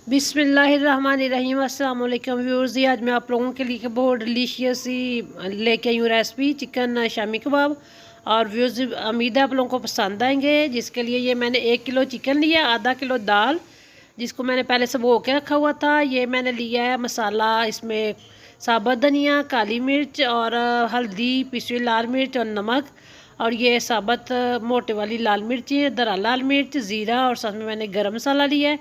बिस्मिल्लाहिर्रहमानिर्रहीम। अस्सलाम वालेकुम व्यूअर्स। आज मैं आप लोगों के लिए बहुत डिलीशियस सी लेके आई हूँ रेसिपी चिकन शामी कबाब। और व्यूअर्स उम्मीद है आप लोगों को पसंद आएंगे। जिसके लिए ये मैंने 1 किलो चिकन लिया, आधा किलो दाल जिसको मैंने पहले से भिगो के रखा हुआ था। ये मैंने लिया है मसाला, इसमें साबुत धनिया, काली मिर्च और हल्दी, पिसी हुई लाल मिर्च और नमक। और ये साबुत मोटे वाली लाल मिर्ची, दरा लाल मिर्च, ज़ीरा और साथ में मैंने गरम मसाला लिया है,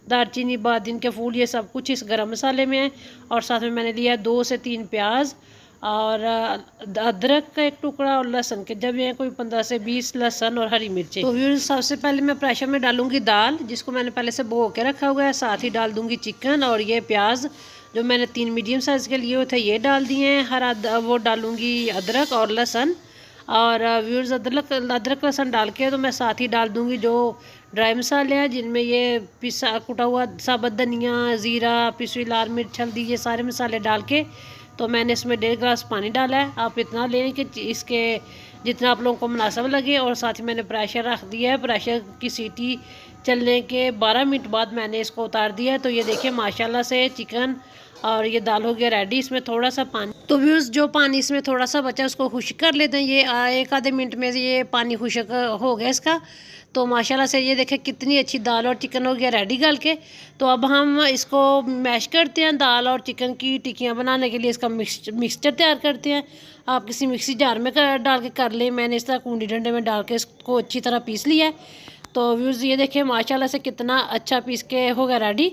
दालचीनी, बादिन के फूल, ये सब कुछ इस गरम मसाले में है। और साथ में मैंने लिया 2 से 3 प्याज और अदरक का 1 टुकड़ा और लहसुन के जब ये कोई 15 से 20 लहसुन और हरी मिर्चें। तो व्यूअर्स सबसे पहले मैं प्रेशर में डालूंगी दाल जिसको मैंने पहले से भिगो के रखा हुआ है। साथ ही डाल दूंगी चिकन और ये प्याज जो मैंने 3 मीडियम साइज़ के लिए हुए थे ये डाल दिए हैं। वो डालूंगी अदरक और लहसुन। और व्यूअर्स अदरक लहसुन डाल के तो मैं साथ ही डाल दूंगी जो ड्राई मसाले हैं जिनमें ये पिसा कुटा हुआ साबुत धनिया, ज़ीरा, पिसी हुई लाल मिर्च, हल्दी, ये सारे मसाले डाल के तो मैंने इसमें 1.5 गिलास पानी डाला है। आप इतना लें कि इसके जितना आप लोगों को मुनासिब लगे। और साथ ही मैंने प्रेशर रख दिया है। प्रेशर की सीटी चलने के 12 मिनट बाद मैंने इसको उतार दिया है। तो ये देखिए माशाल्लाह से चिकन और ये दाल हो गया रेडी। इसमें थोड़ा सा पानी, तो व्यूअर्स जो पानी इसमें थोड़ा सा बचा उसको खुश्क कर लेते हैं। ये 1 आधे मिनट में ये पानी खुश्क हो गया इसका। तो माशाल्लाह से ये देखें कितनी अच्छी दाल और चिकन हो गया रेडी गल के। तो अब हम इसको मैश करते हैं। दाल और चिकन की टिक्कियाँ बनाने के लिए इसका मिक्सचर तैयार करते हैं। आप किसी मिक्सी जार में डाल के कर लें। मैंने इस तरह कूंडी डंडे में डाल के इसको अच्छी तरह पीस लिया है। तो व्यूअर्स ये देखें माशाल्लाह से कितना अच्छा पीस के हो गया रेडी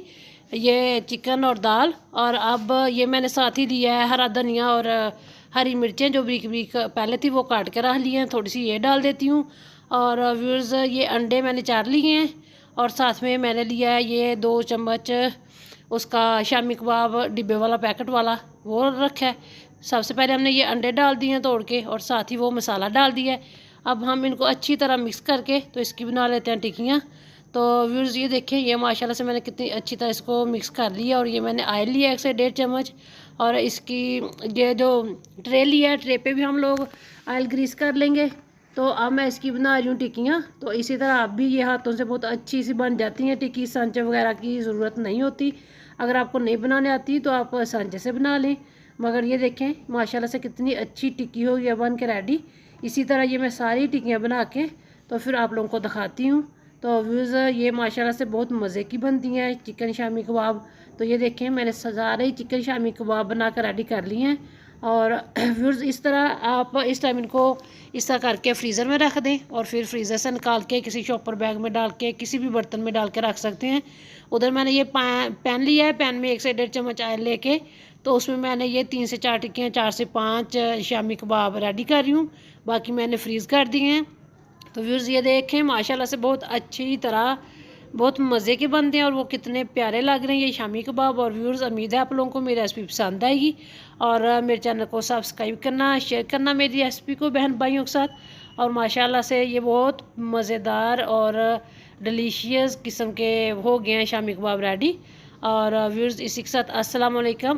ये चिकन और दाल। और अब ये मैंने साथ ही लिया है हरा धनिया और हरी मिर्चें जो ब्रिक ब्रिक पहले थी वो काट के रख ली हैं, थोड़ी सी ये डाल देती हूँ। और व्यूअर्स ये अंडे मैंने 4 लिए हैं। और साथ में मैंने लिया है ये 2 चम्मच उसका शामी कबाब डिब्बे वाला पैकेट वाला वो रखा है। सबसे पहले हमने ये अंडे डाल दिए हैं तोड़ के और साथ ही वो मसाला डाल दिया है। अब हम इनको अच्छी तरह मिक्स करके तो इसकी बना लेते हैं टिक्कियाँ। तो व्यूअर्स ये देखें ये माशाल्लाह से मैंने कितनी अच्छी तरह इसको मिक्स कर लिया। और ये मैंने ऑयल लिया 1 से 1.5 चम्मच। और इसकी ये जो ट्रे लिया है ट्रे पे भी हम लोग ऑयल ग्रीस कर लेंगे। तो अब मैं इसकी बना रही हूँ टिक्कियाँ। तो इसी तरह आप भी ये हाथों से बहुत अच्छी सी बन जाती हैं टिक्की। सांचे वगैरह की ज़रूरत नहीं होती। अगर आपको नहीं बनाने आती तो आप सांचे से बना लें। मगर ये देखें माशाल्लाह से कितनी अच्छी टिक्की हो गई बन के रेडी। इसी तरह ये मैं सारी टिक्कियाँ बना के तो फिर आप लोगों को दिखाती हूँ। तो व्यूज़ ये माशाल्लाह से बहुत मज़े की बनती हैं चिकन शामी कबाब। तो ये देखें मैंने सारे ही चिकन शामी कबाब बना कर रेडी कर लिए हैं। और व्यूअर्स इस तरह आप इस टाइम इनको इस तरह करके फ्रीज़र में रख दें और फिर फ्रीज़र से निकाल के किसी शॉपर बैग में डाल के किसी भी बर्तन में डाल के रख सकते हैं। उधर मैंने ये पैन लिया है। पैन में 1 से 1.5 चम्मच ऑयल लेके तो उसमें मैंने ये 3 से 4 टिक्कियाँ, 4 से 5 शामी कबाब रेडी कर रही हूँ। बाकी मैंने फ्रीज़ कर दिए हैं। तो व्यूअर्स ये देखें माशाल्लाह से बहुत अच्छी तरह बहुत मज़े के बनते हैं और वो कितने प्यारे लग रहे हैं ये शामी कबाब। और व्यूअर्स उम्मीद है आप लोगों को मेरी रेसिपी पसंद आएगी। और मेरे चैनल को सब्सक्राइब करना, शेयर करना मेरी रेसिपी को बहन भाइयों के साथ। और माशाल्लाह से ये बहुत मज़ेदार और डिलीशियस किस्म के हो गए हैं शामी कबाब रेडी। और व्यूअर्स इसी के साथ अस्सलाम वालेकुम।